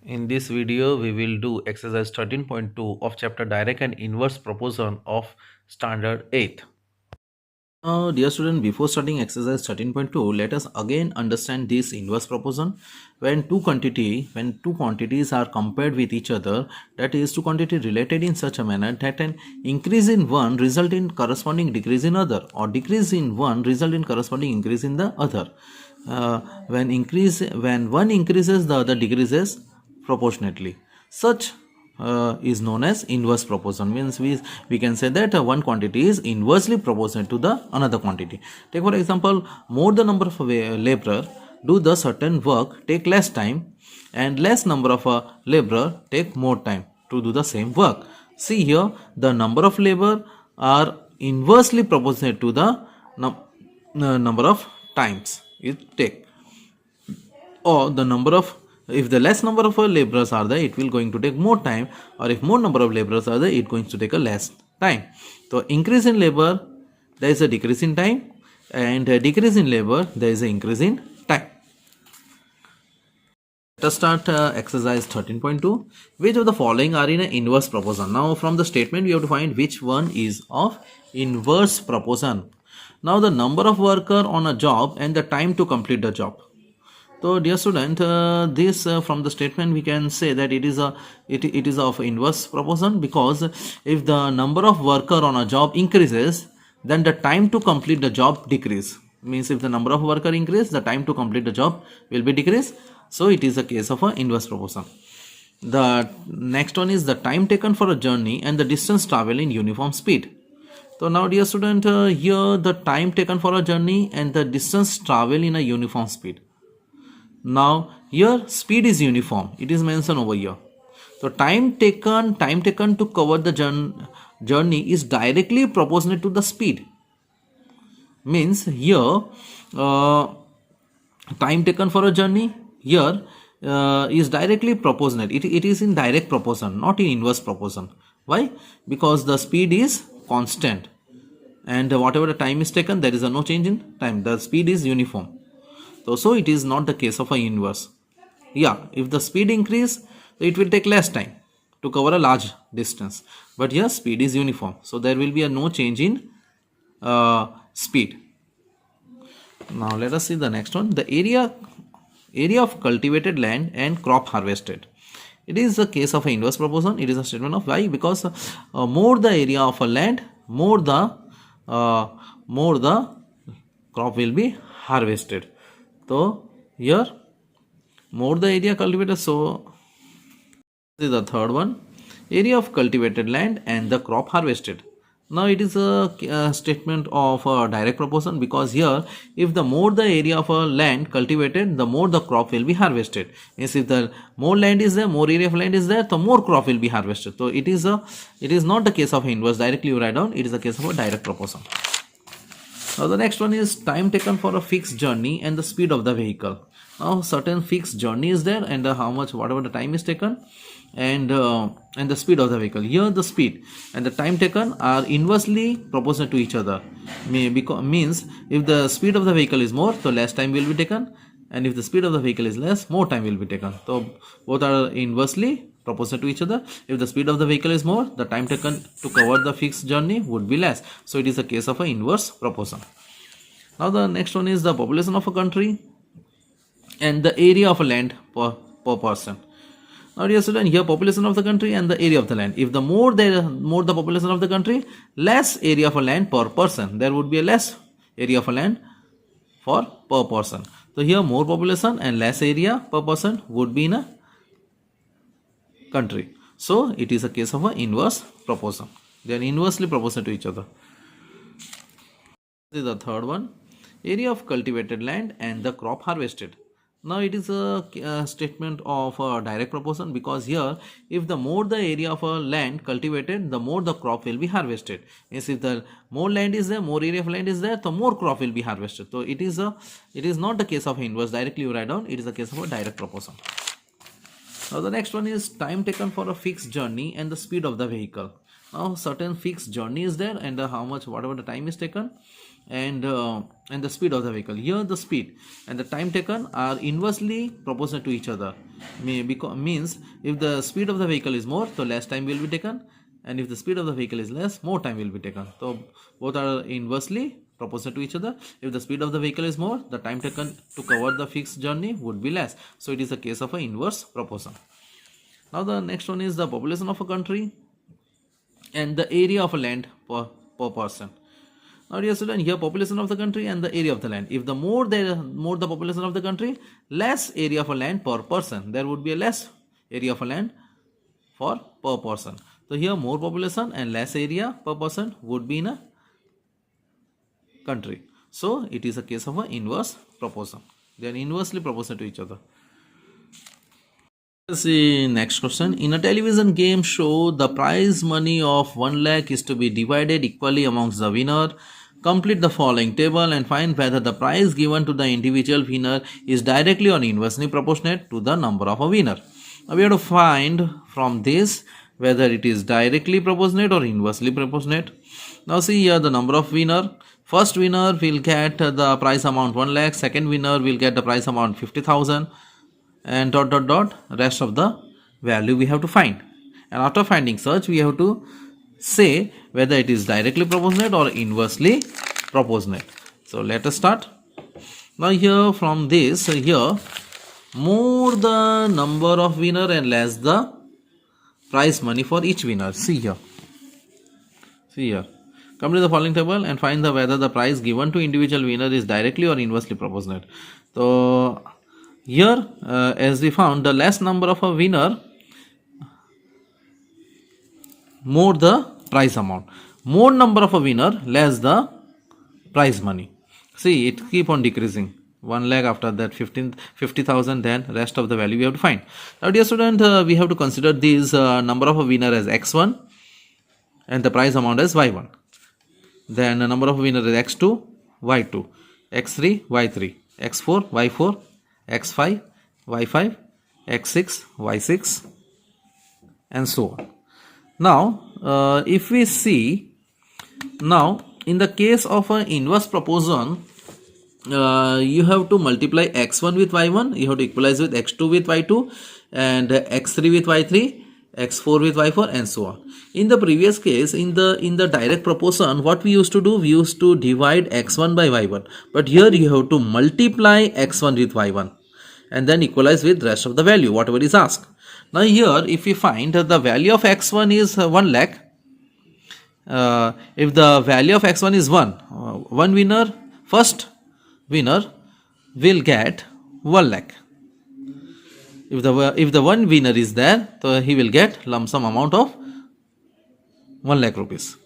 In this video, we will do exercise 13.2 of chapter direct and inverse proportion of standard 8th. Now, dear student, before starting exercise 13.2, let us again understand this inverse proportion. When two quantities are compared with each other, that is, two quantities related in such a manner that an increase in one result in corresponding decrease in other, or decrease in one result in corresponding increase in the other. When one increases, the other decreases proportionately. Such is known as inverse proportion. Means we can say that one quantity is inversely proportional to the another quantity. Take for example, more the number of laborer do the certain work take less time, and less number of laborer take more time to do the same work. See here, the number of labor are inversely proportional to the number of times it take, or the number of, if the less number of laborers are there, it will going to take more time, or if more number of laborers are there, it going to take a less time. So increase in labor, there is a decrease in time, and decrease in labor, there is an increase in time. Let us start exercise 13.2. Which of the following are in an inverse proportion? Now from the statement we have to find which one is of inverse proportion. Now the number of worker on a job and the time to complete the job. So dear student, this from the statement we can say that it is of inverse proportion, because if the number of worker on a job increases, then the time to complete the job decrease. Means if the number of worker increase, the time to complete the job will be decrease. So it is a case of an inverse proportion. The next one is the time taken for a journey and the distance traveled in uniform speed. So now dear student, here the time taken for a journey and the distance traveled in a uniform speed. Now here speed is uniform, it is mentioned over here. So time taken to cover the journey is directly proportionate to the speed. Means here time taken for a journey here is directly proportionate. It is in direct proportion, not in inverse proportion. Why? Because the speed is constant, and whatever the time is taken, there is no change in time. The speed is uniform. So it is not the case of a inverse. Yeah, if the speed increase, it will take less time to cover a large distance. But here speed is uniform, so there will be no change in speed. Now let us see the next one. The area of cultivated land and crop harvested. It is a case of an inverse proportion. It is a statement of why, because more the area of a land, more the crop will be harvested. So here more the area cultivated. So this is the third one, area of cultivated land and the crop harvested. Now it is a statement of a direct proportion, because here if the more the area of a land cultivated, the more the crop will be harvested. Means if the more land is there, more area of land is there, the more crop will be harvested. So it is not the case of inverse directly you write down, it is a case of a direct proportion. Now the next one is time taken for a fixed journey and the speed of the vehicle. Now certain fixed journey is there, and how much, whatever the time is taken, and the speed of the vehicle. Here the speed and the time taken are inversely proportional to each other. Means if the speed of the vehicle is more, so less time will be taken, and if the speed of the vehicle is less, more time will be taken. So both are inversely proportional to each other. If the speed of the vehicle is more, the time taken to cover the fixed journey would be less. So it is a case of an inverse proportion. Now the next one is the population of a country and the area of a land per person. Now dear student, here population of the country and the area of the land. If the more the population of the country, less area of a land per person. There would be a less area of a land per person. So here more population and less area per person would be in a country. So it is a case of an inverse proportion. They are inversely proportional to each other. This is the third one, area of cultivated land and the crop harvested. Now it is a statement of a direct proportion, because here if the more the area of a land cultivated, the more the crop will be harvested. Yes, if the more land is there, more area of land is there, the more crop will be harvested. So it is not the case of inverse directly you write down, it is a case of a direct proportion. Now the next one is time taken for a fixed journey and the speed of the vehicle. Now certain fixed journey is there, and how much, whatever the time is taken, and the speed of the vehicle. Here the speed and the time taken are inversely proportional to each other. Means if the speed of the vehicle is more, so less time will be taken, and if the speed of the vehicle is less, more time will be taken. So both are inversely proportional to each other. If the speed of the vehicle is more, the time taken to cover the fixed journey would be less. So it is a case of an inverse proportion. Now the next one is the population of a country and the area of a land per person. Now dear student, here population of the country and the area of the land. If the more the population of the country, less area of a land per person. There would be a less area of a land per person. So here more population and less area per person would be in a country. So it is a case of an inverse proportion. They are inversely proportional to each other. Let's see next question. In a television game show, the prize money of 1 lakh is to be divided equally amongst the winner. Complete the following table and find whether the prize given to the individual winner is directly or inversely proportionate to the number of a winner. Now we have to find from this whether it is directly proportionate or inversely proportionate. Now see here the number of winner. First winner will get the prize amount 1 lakh. Second winner will get the prize amount 50,000. And ... rest of the value we have to find, and after finding such we have to say whether it is directly proportionate or inversely proportionate. So let us start. Now here from this, here more the number of winner and less the prize money for each winner. See here complete the following table and find whether the prize given to individual winner is directly or inversely proportionate. So here as we found, the less number of a winner, more the prize amount. More number of a winner, less the prize money. See, it keep on decreasing. 1 lakh, after that 50,000, then rest of the value we have to find. Now dear student, we have to consider this number of a winner as x1 and the prize amount as y1. Then the number of winner is x2, y2, x3, y3, x4, y4, x5, y5, x6, y6, and so on. Now if we see, now in the case of an inverse proportion, you have to multiply x1 with y1, you have to equalize with x2 with y2, and x3 with y3, x4 with y4, and so on. In the previous case, in the direct proportion, what we used to do, we used to divide x1 by y1, but here you have to multiply x1 with y1 and then equalize with rest of the value whatever is asked. Now here if we find the value of x1 is 1 lakh, if the value of x1 is 1 winner, first winner will get 1 lakh. If the one winner is there, so he will get lump sum amount of 1 lakh rupees.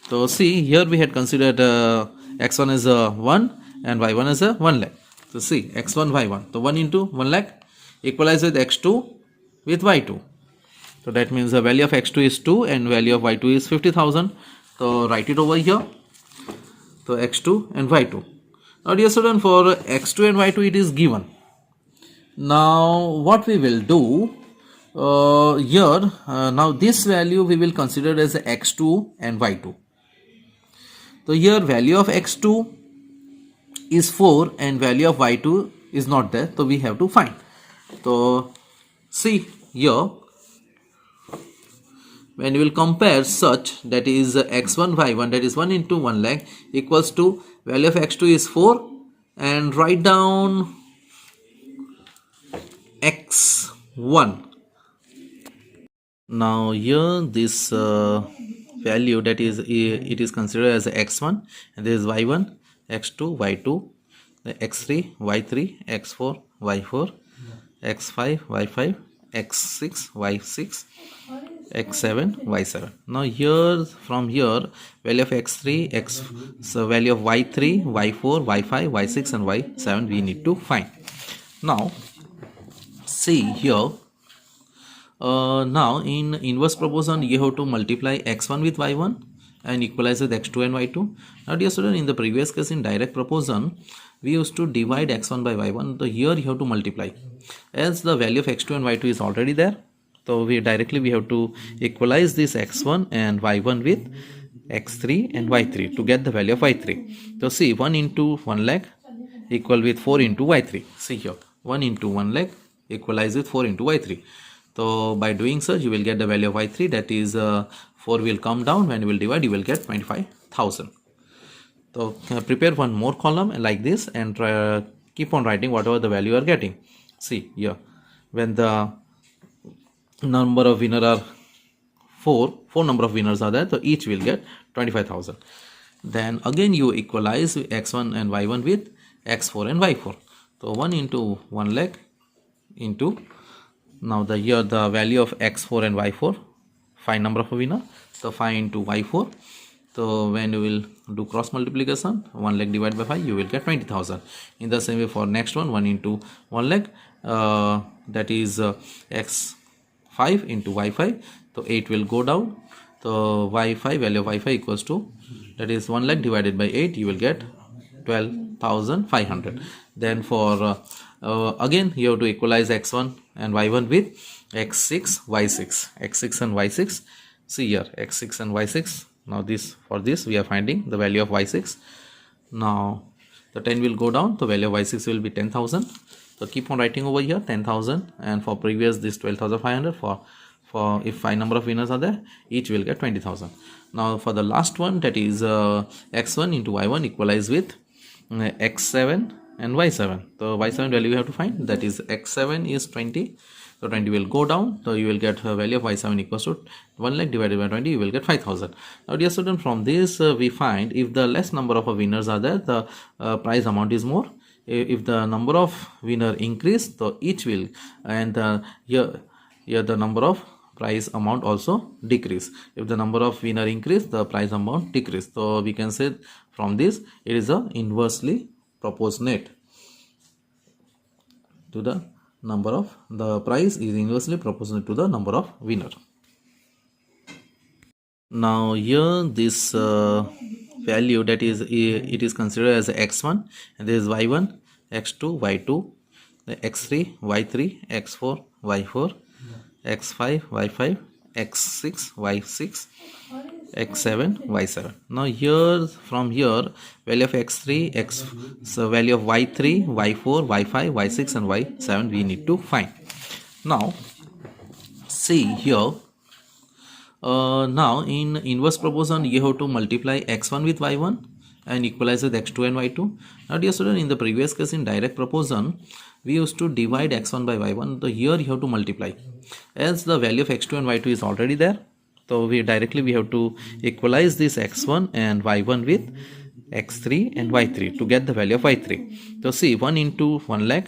So see, here we had considered x1 is 1 and y1 is 1 lakh. So see, x1, y1. So 1 into 1 lakh equalize with x2 with y2. So that means the value of x2 is 2 and value of y2 is 50,000. So write it over here. So x2 and y2. Now dear student, for x2 and y2 it is given. Now what we will do here, now this value we will consider as x2 and y2. So here value of x2 is 4 and value of y2 is not there, so we have to find. So see here, when you will compare such, that is x1 y1, that is 1 into 1 lakh equals to value of x2 is 4, and write down x1. Now here this value, that is it is considered as x1, and this is y1, x2, y2, x3, y3, x4, y4, x5, y5, x6, y6, x7, y7. Now here, from here, value of x3, so value of y3, y4, y5, y6 and y7 we need to find. Now see here, now in inverse proportion you have to multiply x1 with y1 and equalize with x2 and y2. Now dear student, in the previous case in direct proportion we used to divide x1 by y1, so here you have to multiply, as the value of x2 and y2 is already there. So we have to equalize this x1 and y1 with x3 and y3 to get the value of y3. So see, 1 into 1 lakh equal with 4 into y3. See here, 1 into 1 lakh equalize with 4 into y3. So by doing such, you will get the value of y3, that is 4 will come down. When you will divide, you will get 25,000. So prepare one more column like this and keep on writing whatever the value you are getting. See here, when the number of winners are four number of winners are there, so each will get 25,000. Then again you equalize x1 and y1 with x4 and y4. So 1 into 1 lakh into, now here the value of x4 and y4, 5 number of winner, so 5 into y4. So when you will do cross multiplication, 1 lakh divided by 5, you will get 20,000. In the same way for next one, 1 into 1 lakh, that is x5 into y5. So 8 will go down. So y5, value of y5 equals to, that is 1 lakh divided by 8, you will get 12,500. Then for again you have to equalize x1 and y1 with x6, y6, x6 and y6. See here, x6 and y6. Now this, for this we are finding the value of y6. Now the 10 will go down, the value of y6 will be 10,000. So keep on writing over here 10,000, and for previous this 12,500. For if 5 number of winners are there, each will get 20,000. Now for the last one, that is x1 into y1 equalize with x7 and y7. So y7 value you have to find, that is x7 is 20. So 20 will go down, so you will get a value of y7 equals to 1 lakh divided by 20, you will get 5,000. Now dear student, from this we find if the less number of winners are there, the prize amount is more. If the number of winner increase, so each will, and here the number of prize amount also decrease. If the number of winner increase, the prize amount decrease. So we can say from this it is a inversely proportionate to the number of, the price is inversely proportional to the number of winner. Now here this value, that is it is considered as x1, and there is y1, x2, y2, x3, y3, x4, y4, x5, y5, x6, y6, x7, y7. Now here, from here, value of x3, so value of y3, y4, y5, y6 and y7 we need to find. Now see here, now in inverse proportion you have to multiply x1 with y1 and equalize with x2 and y2. Now dear student, in the previous case in direct proportion we used to divide x1 by y1. So here you have to multiply, as the value of x2 and y2 is already there. So we have to equalize this x1 and y1 with x3 and y3 to get the value of y3. So see, 1 into 1 lakh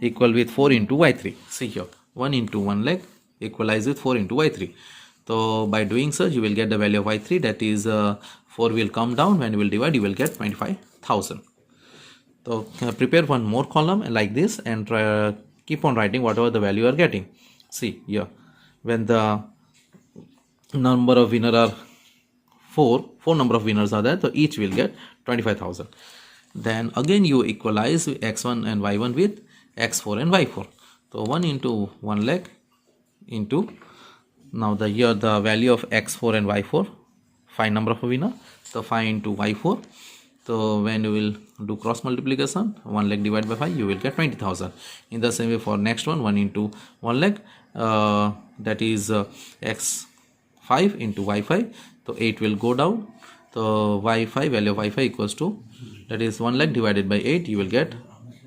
equal with 4 into y3. See here, 1 into 1 lakh equalize with 4 into y3. So by doing such, you will get the value of y3, that is 4 will come down. When you will divide, you will get 25,000. So prepare one more column like this and keep on writing whatever the value you are getting. See here, when the number of winners are four number of winners are there, so each will get 25,000. Then again you equalize x1 and y1 with x4 and y4. So 1 into 1 lakh into, now here the value of x4 and y4, 5 number of winner, so 5 into y4. So when you will do cross multiplication, 1 lakh divided by 5, you will get 20,000. In the same way for next one, 1 into 1 lakh, that is x5 into y5. So 8 will go down. So y5, value of y5 equals to, that is 1 lakh divided by 8, you will get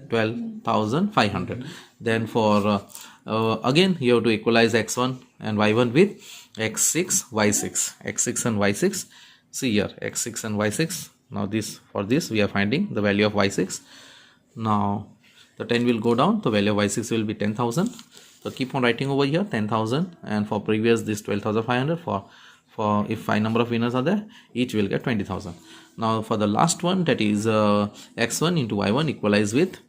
12,500. Then for again you have to equalize x1 and y1 with x6, y6, x6 and y6. See here, x6 and y6. Now this, for this we are finding the value of y6. Now the 10 will go down, the value of y6 will be 10,000. So keep on writing over here 10,000, and for previous this 12,500. For if 5 number of winners are there, each will get 20,000. Now for the last one, that is x1 into y1 equalize with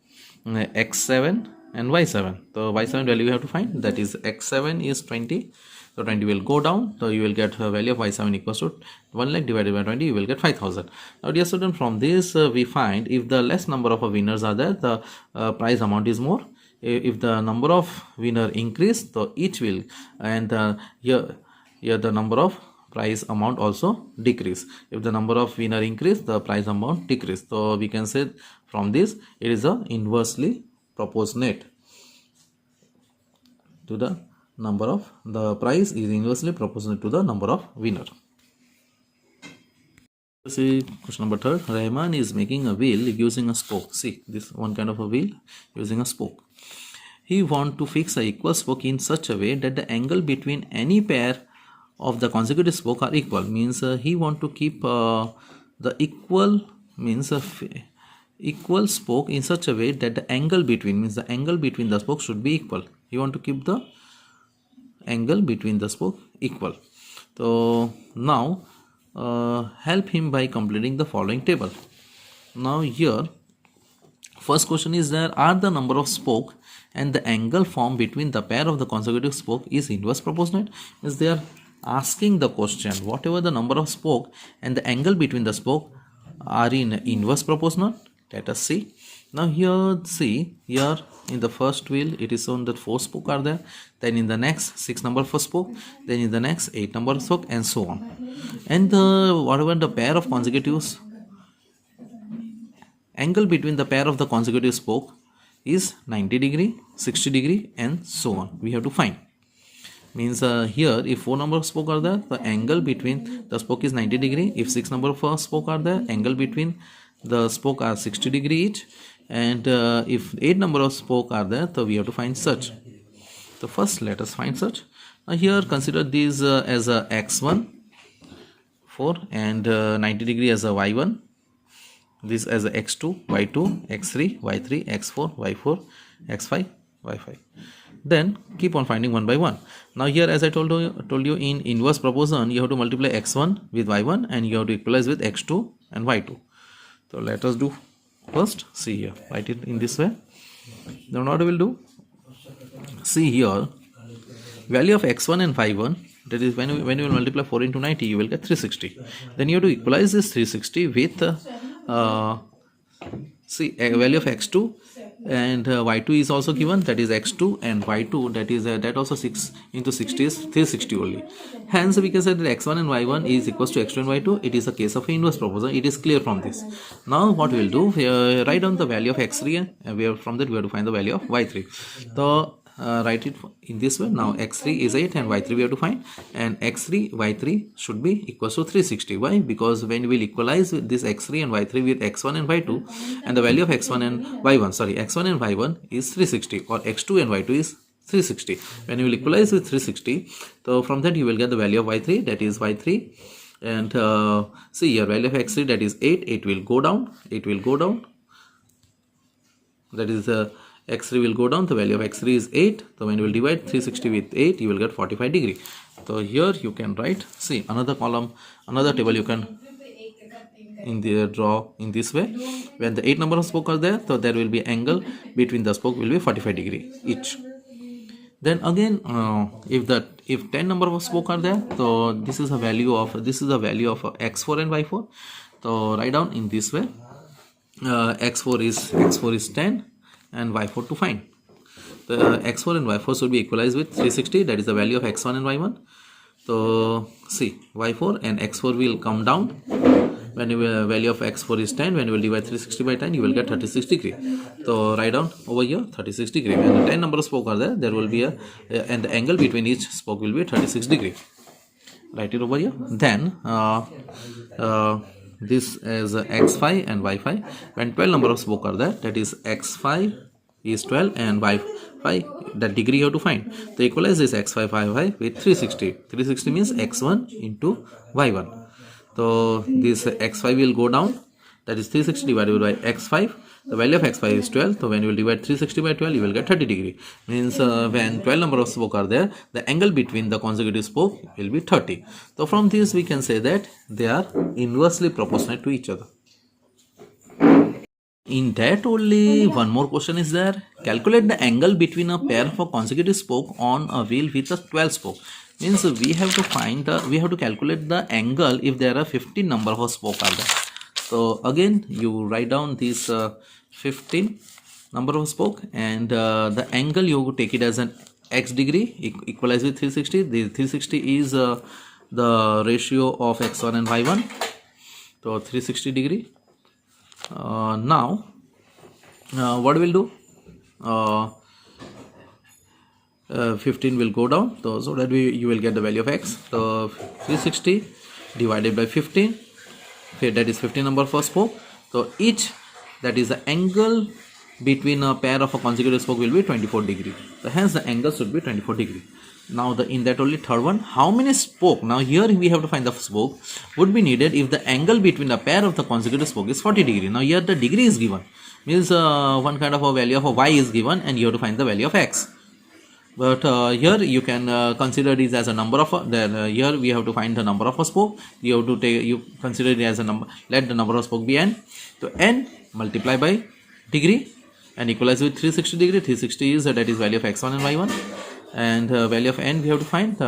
x7 and y7. So y7 value you have to find, that is x7 is 20. So 20 will go down, so you will get a value of y7 equals to 1 lakh divided by 20, you will get 5,000. Now dear student, from this we find if the less number of winners are there, the prize amount is more. if the number of winner increase, so each will, and here the number of prize amount also decrease. If the number of winner increase, the prize amount decrease. So we can say from this it is a inversely proportionate to the number of, the prize is inversely proportional to the number of winner. See question number 3. Rahman is making a wheel using a spoke. See this one kind of a wheel using a spoke. He want to fix a equal spoke in such a way that the angle between any pair of the consecutive spoke are equal. Means he want to keep the equal, means equal spoke in such a way that the angle between, means the angle between the spokes should be equal. You want to keep the angle between the spoke equal. So now help him by completing the following table. Now here first question is, there are the number of spoke and the angle formed between the pair of the consecutive spoke is inverse proportionate. Is they are asking the question whatever the number of spoke and the angle between the spoke are in inverse proportional. Let us see. Now here see, here in the first wheel it is shown that 4 spoke are there, then in the next 6 number of spoke, then in the next 8 number of spoke, and so on. And whatever the pair of consecutives, angle between the pair of the consecutive spoke is 90 degree, 60 degree, and so on. We have to find. Means here if 4 number of spoke are there, the angle between the spoke is 90 degree. If 6 number of spoke are there, angle between the spoke are 60 degree each. And if 8 number of spoke are there, so we have to find such. So first let us find such. Now here consider these as a x1 4 and 90 degree as a y1, this as a x2 y2, x3 y3, x4 y4, x5 y5. Then keep on finding one by one. Now here as I told you in inverse proportion, you have to multiply x1 with y1 and you have to equalize with x2 and y2. So let us do first. See here, write it in this way. Then what we will do, see here value of x1 and y1, that is when you will multiply 4 into 90 you will get 360. Then you have to equalize this 360 with see a value of x2 and y2 is also given, that is x2, and y2 that is that also 6 into 60 is 360 only. Hence we can say that x1 and y1 is equals to x2 and y2. It is a case of inverse proportion. It is clear from this. Now what we will do, write down the value of x3 and from that we have to find the value of y3. So write it in this way. Now x3 is 8 and y3 we have to find, and x3 y3 should be equals to 360. Why? Because when we will equalize this x3 and y3 with x1 and y2, and the value of x1 and y1, sorry, x1 and y1 is 360, or x2 and y2 is 360. When you will equalize with 360, so from that you will get the value of y3, that is y3. And see here value of x3, that is 8, it will go down, that is x3 will go down, the value of x3 is 8. So when you will divide 360 with 8, you will get 45 degree. So here you can write, see another column, another table you can draw in this way. When the 8 number of spoke are there, so there will be angle between the spoke will be 45 degree each. Then again if 10 number of spoke are there, so this is a value of x4 and y4. So write down in this way, x4 is 10 and y4 to find. The x4 and y4 should be equalized with 360, that is the value of x1 and y1. So see y4 and x4 will come down. When the value of x4 is 10, when you will divide 360 by 10, you will get 36 degree. So write down over here 36 degree. When the 10 number of spoke are there, there will be and the angle between each spoke will be 36 degree. Write it over here. Then this is x5 and y5. When 12 number of spoke are there, that is x5 is 12 and y5, that degree you have to find. So equalize this x5 y5 with 360. 360 means x1 into y1. So this x5 will go down, that is 360 divided by x5. The value of x5 is 12. So when you will divide 360 by 12, you will get 30 degree. Means when 12 number of spoke are there, the angle between the consecutive spoke will be 30. So from this we can say that they are inversely proportionate to each other. In that only one more question is there. Calculate the angle between a pair of a consecutive spoke on a wheel with a 12 spoke. Means we have to calculate the angle if there are 15 number of spoke are there. So again you write down these 15 number of spoke, and the angle you take it as an x degree equalize with 360. The 360 is the ratio of x1 and y1, so 360 degree. Now what we'll do, 15 will go down, so that you will get the value of x. So 360 divided by 15, okay, that is 15 number of spoke. So each, that is the angle between a pair of a consecutive spoke, will be 24 degree. So hence the angle should be 24 degree. Now in that only third one, how many spoke? Now here we have to find the spoke would be needed if the angle between a pair of the consecutive spoke is 40 degree. Now here the degree is given, means one kind of a value of a y is given, and you have to find the value of x. But here you can consider this as a number of here we have to find the number of a spoke. You have to consider it as a number. Let the number of spoke be n. So n multiply by degree and equalize with 360 degree. 360 is that is value of x1 and y1, and value of n we have to find,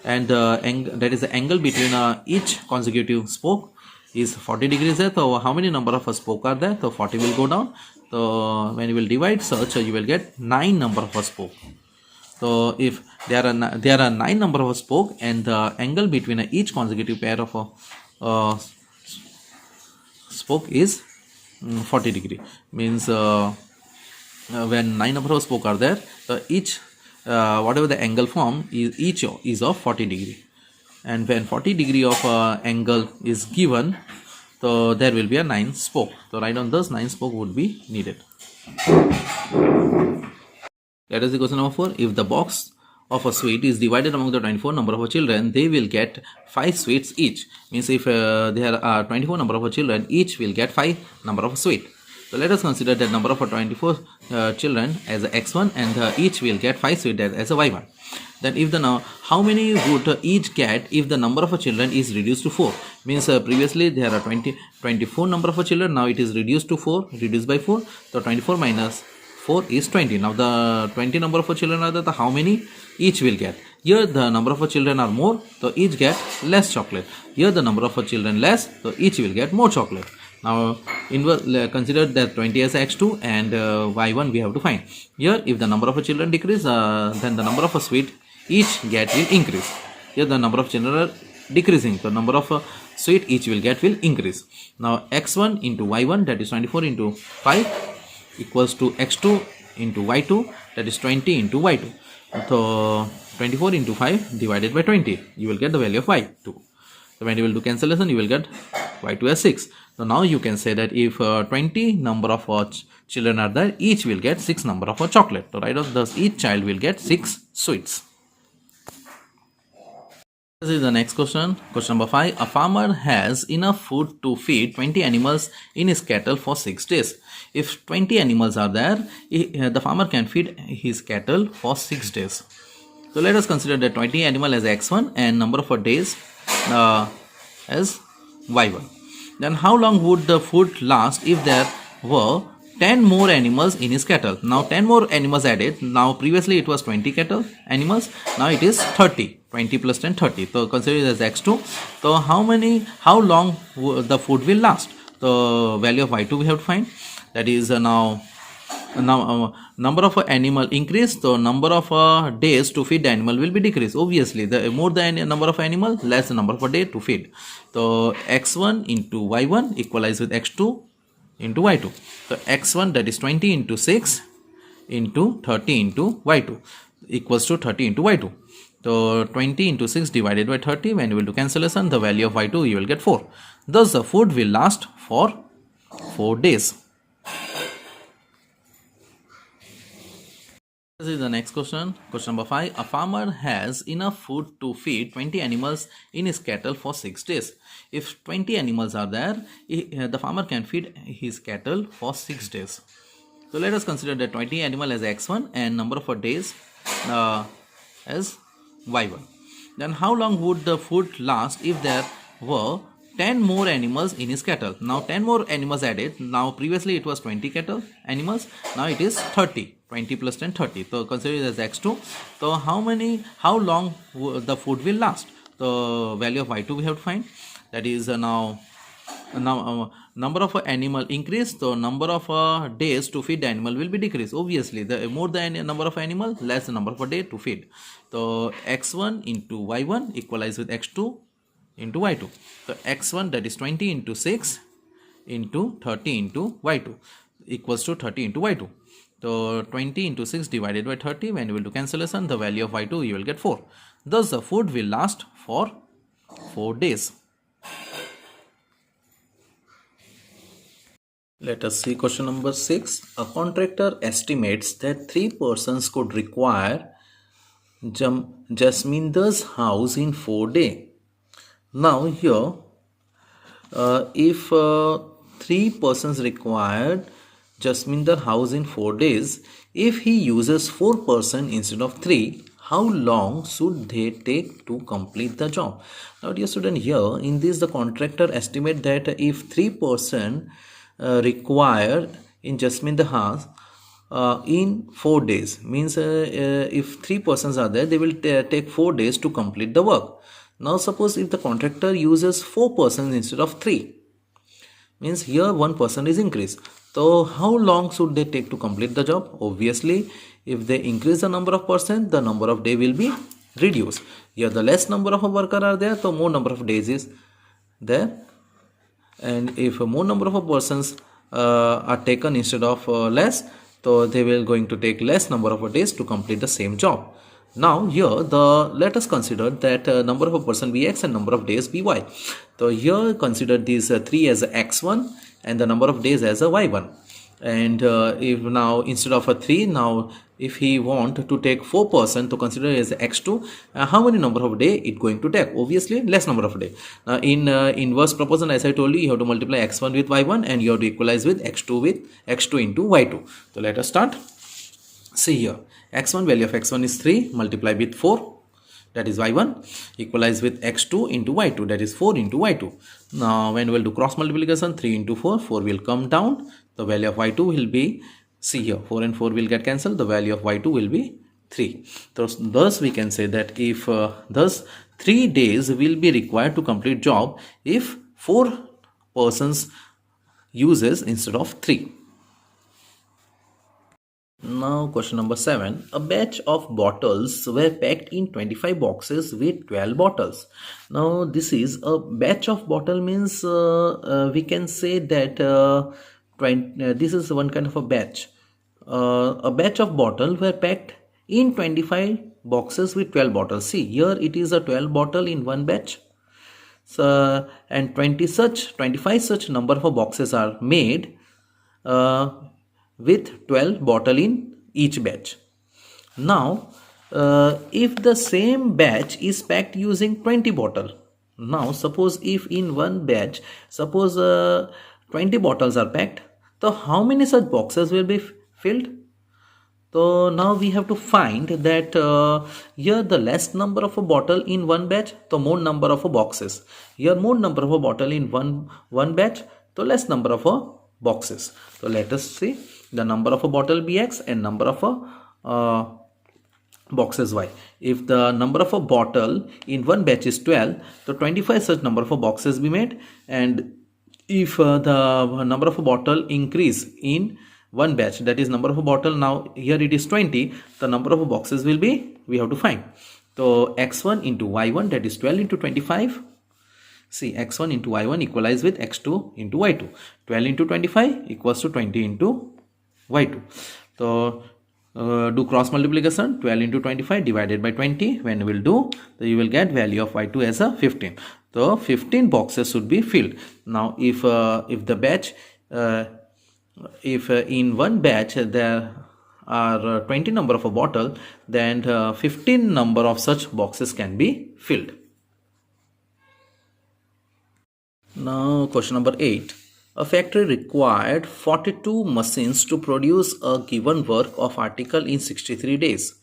and that is the angle between each consecutive spoke is 40 degrees there. So how many number of a spoke are there? So 40 will go down. So when you will divide such, you will get 9 number of a spoke. So if there are 9 number of a spoke, and the angle between each consecutive pair of a spoke is 40 degree, means when 9 number of spoke are there, each whatever the angle form is, each is of 40 degree, and when 40 degree of angle is given, so there will be a 9 spoke. So write on those 9 spoke would be needed. Let us see question number 4. If the box of a sweet is divided among the 24 number of children, they will get 5 sweets each. Means if there are 24 number of children, each will get 5 number of sweet. So let us consider that number of 24 children as a x1, and each will get 5 sweet as a y1. Then if the now how many would each get if the number of children is reduced to 4? Means previously there are 24 number of children, now it is reduced to 4, reduced by 4. So 24 minus 4 is 20. Now the 20 number of children are there, the how many each will get? Here the number of children are more, so each get less chocolate. Here the number of children less, so each will get more chocolate. Now consider that 20 as x2 and y1 we have to find. Here if the number of children decrease, then the number of sweet each get will increase. Here the number of children are decreasing, so number of sweet each will get will increase. Now x1 into y1, that is 24 into 5, equals to x2 into y2, that is 20 into y2. So 24 into 5 divided by 20, you will get the value of y2. So when you will do cancellation, you will get y2 as 6. So now you can say that if 20 number of children are there, each will get 6 number of chocolate. So right, thus each child will get 6 sweets. This is the next question. Question number 5. A farmer has enough food to feed 20 animals in his cattle for 6 days. If 20 animals are there, the farmer can feed his cattle for 6 days. So let us consider that 20 animal as x1 and number of days as y1. Then how long would the food last if there were 10 more animals in his cattle? Now 10 more animals added. Now previously it was 20 cattle animals, now it is 30. 20 plus 10, 30. So consider it as x2. So how long the food will last? The value of y2 we have to find. That is now number of animal increase, so number of days to feed the animal will be decreased. Obviously the more the number of animal, less the number of a day to feed. So x1 into y1 equalize with x2 into y2. So x1, that is 20 into 6 into 30 into y2 equals to 30 into y2. So 20 into 6 divided by 30, when you will do cancellation, the value of y2 you will get 4. Thus the food will last for 4 days. This is the next question. Question number 5. A farmer has enough food to feed 20 animals in his cattle for 6 days. If 20 animals are there, the farmer can feed his cattle for 6 days. So let us consider that 20 animal as x1 and number of days as y1. Then how long would the food last if there were 10 more animals in his cattle? Now 10 more animals added. Now previously it was 20 cattle animals, now it is 30. 20 plus 10, 30. So consider it as x2. So how long the food will last? The value of y2 we have to find. That is now number of animal increase, so number of days to feed the animal will be decreased. Obviously, the more the number of animal, less the number of a day to feed. So x1 into y1 equalize with x2 into y2. So x1, that is 20 into 6 into 30 into y2 equals to 30 into y2. So 20 into 6 divided by 30, when you will do cancellation, the value of y2 you will get 4. Thus the food will last for 4 days. Let us see question number 6. A contractor estimates that 3 persons could require Jasminder's house in 4 days. Now here, if 3 persons required Jasminder house in 4 days, if he uses 4 persons instead of 3, how long should they take to complete the job? Now dear student, here in this the contractor estimate that if 3 persons required in Jasminder house in 4 days, means if 3 persons are there, they will take 4 days to complete the work. Now suppose if the contractor uses 4 persons instead of 3, means here 1 person is increased. So how long should they take to complete the job? Obviously, if they increase the number of persons, the number of day will be reduced. Here the less number of workers are there, so more number of days is there. And if more number of persons are taken instead of less, so they will going to take less number of days to complete the same job. Now here let us consider that number of a person be x and number of days be y. So here consider these 3 as x1 and the number of days as a y1. And if now instead of a 3, now if he want to take 4 person to consider as x2, how many number of day it going to take? Obviously less number of day. In inverse proportion, as I told you have to multiply x1 with y1 and you have to equalize with x2 into y2. So let us start. See here, x1, value of x1 is 3, multiply with 4, that is y1, equalize with x2 into y2, that is 4 into y2. Now when we will do cross multiplication, 3 into 4, 4 will come down, the value of y2 will be, see here, 4 and 4 will get cancelled, the value of y2 will be 3. Thus we can say that if thus 3 days will be required to complete job if 4 persons uses instead of 3. Now question number 7. A batch of bottles were packed in 25 boxes with 12 bottles. Now this is a batch of bottle, means we can say that this is one kind of a batch. A batch of bottle were packed in 25 boxes with 12 bottles. See here it is a 12 bottle in one batch. So and 25 such number of boxes are made with 12 bottle in each batch. Now if the same batch is packed using 20 bottle, now suppose if in one batch, suppose 20 bottles are packed, so how many such boxes will be filled? So now we have to find that here the less number of a bottle in one batch, so more number of a boxes. Here more number of a bottle in one batch, so less number of a boxes. So let us see the number of a bottle be x and number of a boxes y. If the number of a bottle in one batch is 12, so 25 such number of a boxes be made. And if the number of a bottle increase in one batch, that is number of a bottle, now here it is 20, the number of boxes will be, we have to find. So x1 into y1, that is 12 into 25. See, x1 into y1 equalize with x2 into y2. 12 into 25 equals to 20 into y2. So do cross multiplication, 12 into 25 divided by 20. When you will do, so you will get value of y2 as a 15. So 15 boxes should be filled. Now if the batch, if in one batch there are 20 number of a bottle, then 15 number of such boxes can be filled. Now question number 8. A factory required 42 machines to produce a given work of article in 63 days.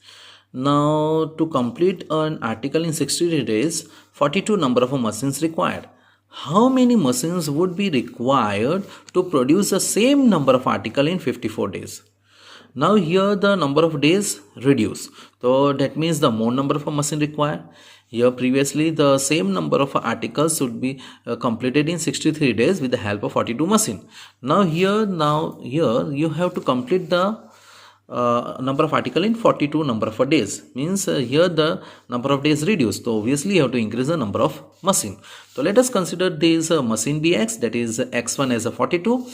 Now to complete an article in 63 days, 42 number of machines required. How many machines would be required to produce the same number of article in 54 days? Now here the number of days reduce. So that means the more number of a machine required. Here previously the same number of articles should be completed in 63 days with the help of 42 machine. Now here you have to complete the number of article in 42 number of days, means here the number of days reduced, so obviously you have to increase the number of machine. So let us consider this machine bx, that is x1 as a 42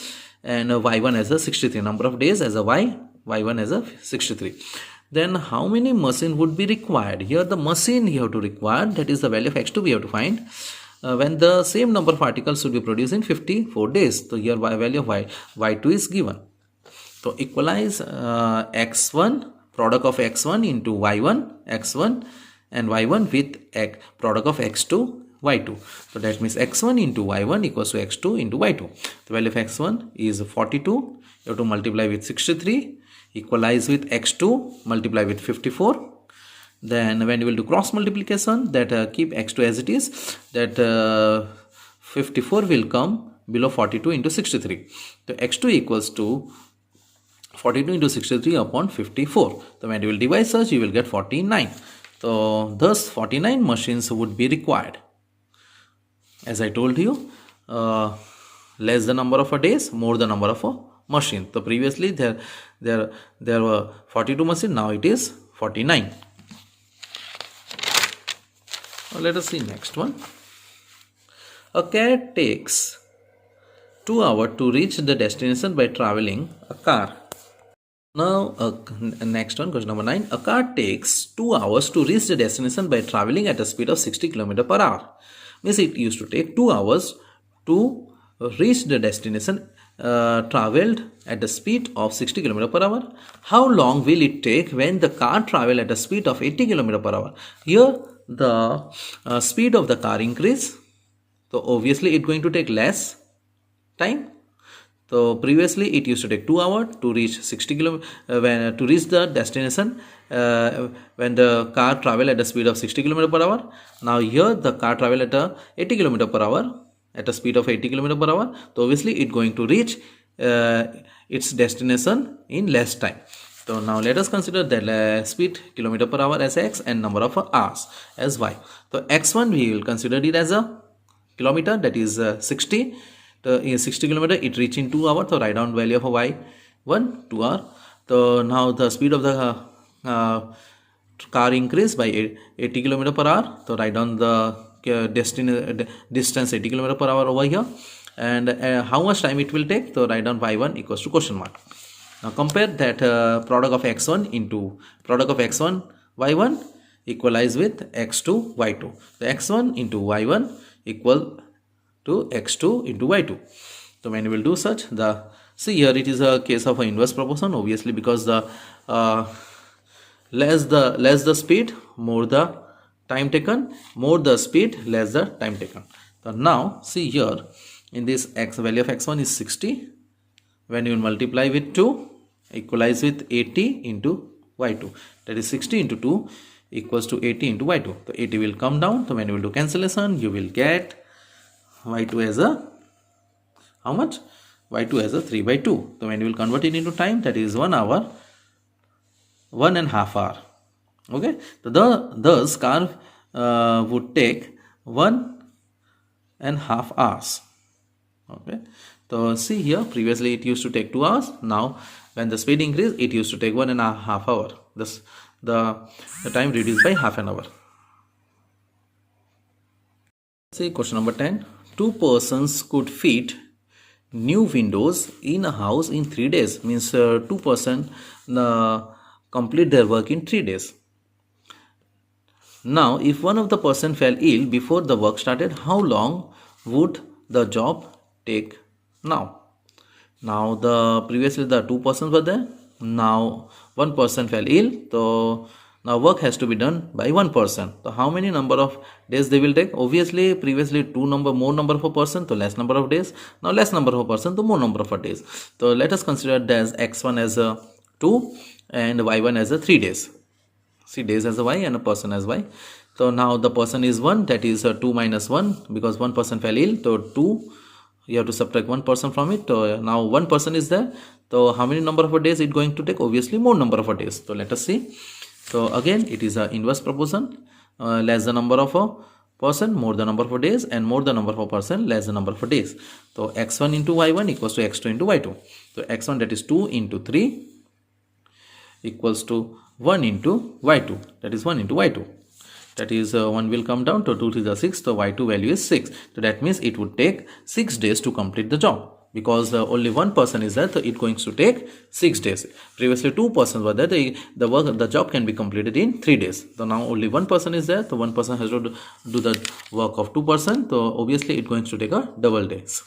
and y1 as a 63, number of days as a y1 as a 63. Then how many machine would be required? Here the machine you have to require, that is the value of x2 we have to find when the same number of articles should be produced in 54 days. So here value of y2 is given. So equalize x1, product of x1 into y1, x1 and y1 with product of x2, y2. So that means x1 into y1 equals to x2 into y2. The value of x1 is 42. You have to multiply with 63. Equalize with x2, multiply with 54. Then when you will do cross multiplication, that keep x2 as it is, that 54 will come below 42 into 63. So x2 equals to 42 into 63 upon 54. So when you will divide such, you will get 49. So thus 49 machines would be required. As I told you, less the number of days, more the number of machine. So previously there were 42 machines, now it is 49. Now let us see next one. A cat takes 2 hours to reach the destination by traveling a car. Now next one, question number 9. A car takes 2 hours to reach the destination by traveling at a speed of 60 km per hour. Means it used to take 2 hours to reach the destination traveled at the speed of 60 km per hour. How long will it take when the car travel at a speed of 80 km per hour? Here the speed of the car increase, so obviously it's going to take less time. So previously it used to take 2 hours to reach 60 km to reach the destination when the car travel at a speed of 60 km per hour. Now here the car travel at a 80 km per hour at a speed of 80 km per hour. So obviously it's going to reach its destination in less time. So now let us consider the speed kilometer per hour as x and number of hours as y. So x1 we will consider it as a kilometer, that is 60. In 60 kilometer it reach in 2 hours. So write down value of a y1 2 hour. So now the speed of the car increase by 80 km per hour. So write down the distance 80 km per hour over here, and how much time it will take. So write down y1 equals to question mark. Now compare that product of x1 into product of x1 y1 equalize with x2 y2. So x1 into y1 equal to x2 into y2. So when you will do such, see here it is a case of an inverse proportion, obviously, because the less the speed, more the time taken, more the speed, less the time taken. So now see here in this value of x1 is 60. When you multiply with 2, equalize with 80 into y2, that is 60 into 2 equals to 80 into y2. So 80 will come down. So when you will do cancellation, you will get y2 as a how much? Y2 as a 3 by 2. So when you will convert it into time, that is 1 hour, 1.5 hour. Okay, so thus car would take 1.5 hours. Okay, so see here previously it used to take 2 hours. Now when the speed increased, it used to take 1.5 hour. Thus the time reduced by half an hour. See question number 10. 2 persons could fit new windows in a house in 3 days. Means 2 persons complete their work in 3 days. Now if one of the person fell ill before the work started, how long would the job take now? Now previously the 2 persons were there. Now 1 person fell ill. So now work has to be done by 1 person. So how many number of days they will take? Obviously previously more number of a person, so less number of days. Now less number of a person, so more number of a days. So let us consider that as x1 as a 2 and y1 as a 3 days. See days as a y and a person as y. So now the person is 1, that is 2 minus 1, because 1 person fell ill. So 2, you have to subtract 1 person from it. So now 1 person is there. So how many number of days it going to take? Obviously more number of days. So let us see. So again it is a inverse proportion. Less the number of a person, more the number of days, and more the number of a person, less the number of days. So x1 into y1 equals to x2 into y2. So x1, that is 2 into 3, equals to 1 into y2, that is 1 into y2. That is 1 will come down to 2 to the 6, so y2 value is 6. So that means it would take 6 days to complete the job. Because only one person is there, so it going to take 6 days. Previously 2 persons were there, the job can be completed in 3 days. So now only one person is there, so one person has to do the work of 2 persons, so obviously it going to take a double days.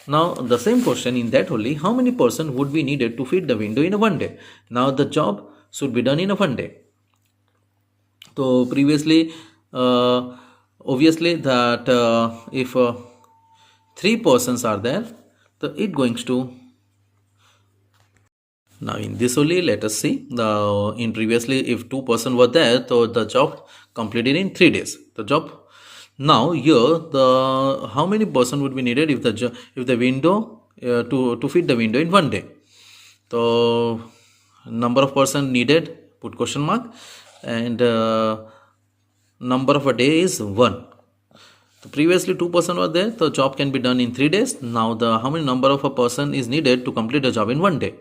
Now the same question, in that only, how many person would be needed to fit the window in a one day? Now the job should be done in a one day. So previously obviously that if 3 persons are there, so it going to, now in this only let us see, in previously if 2 persons were there, so the job completed in 3 days. The job, now here the how many person would be needed if the window to fit the window in one day. So number of person needed, put question mark, and number of a day is 1. So previously 2 person were there, so job can be done in 3 days. Now the how many number of a person is needed to complete the job in one day?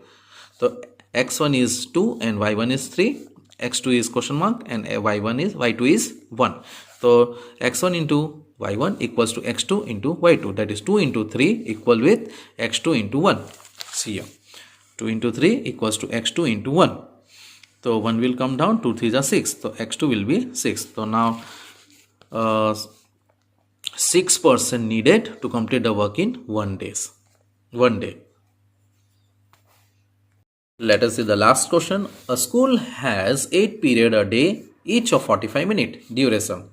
So x1 is 2 and y1 is 3, x2 is question mark, and y2 is 1. So x1 into y1 equals to x2 into y2, that is 2 into 3 equal with x2 into 1. See here, 2 into 3 equals to x2 into 1. So 1 will come down, 2 3s are 6, so x2 will be 6. So now 6 person needed to complete the work in 1 day. Let us see the last question. A school has 8 periods a day, each of 45 minutes duration.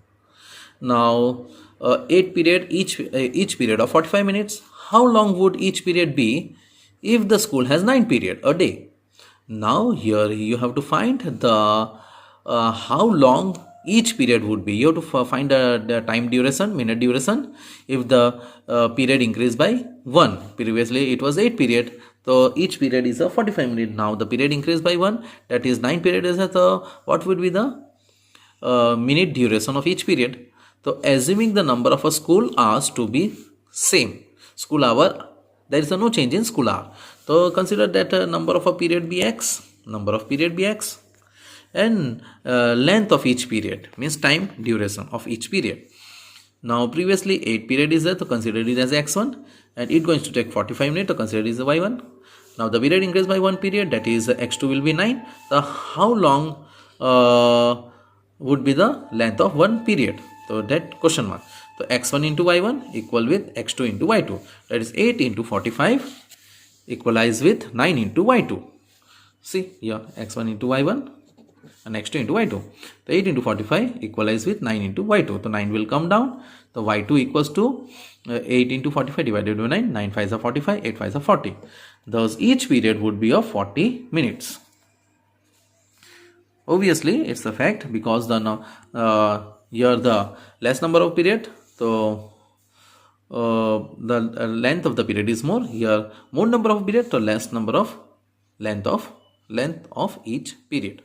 Now 8 period, each period of 45 minutes. How long would each period be if the school has 9 periods a day? Now here you have to find the how long each period would be. You have to find the time duration, minute duration, if the period increased by 1. Previously it was 8 period, so each period is a 45 minutes. Now the period increased by 1, that is 9 period is what would be the minute duration of each period. So assuming the number of a school hours to be same, school hour, there is no change in school hour. So consider that number of a period be x, and length of each period means time duration of each period. Now previously 8 period is there, so consider it as x1, and it going to take 45 minutes, so consider it as y1. Now the period increased by 1 period, that is x2 will be 9. So how long would be the length of 1 period? So that question mark. So x1 into y1 equal with x2 into y2, that is 8 into 45 equalize with 9 into y2. See here, x1 into y1 and x2 into y2. So 8 into 45 equalize with 9 into y2. So 9 will come down. So y2 equals to 8 into 45 divided by 9. 9 5s are 45, 8 5s are 40. Thus each period would be of 40 minutes. Obviously it's a fact, because the here the less number of period, so the length of the period is more. Here more number of period, so less number of length of each period.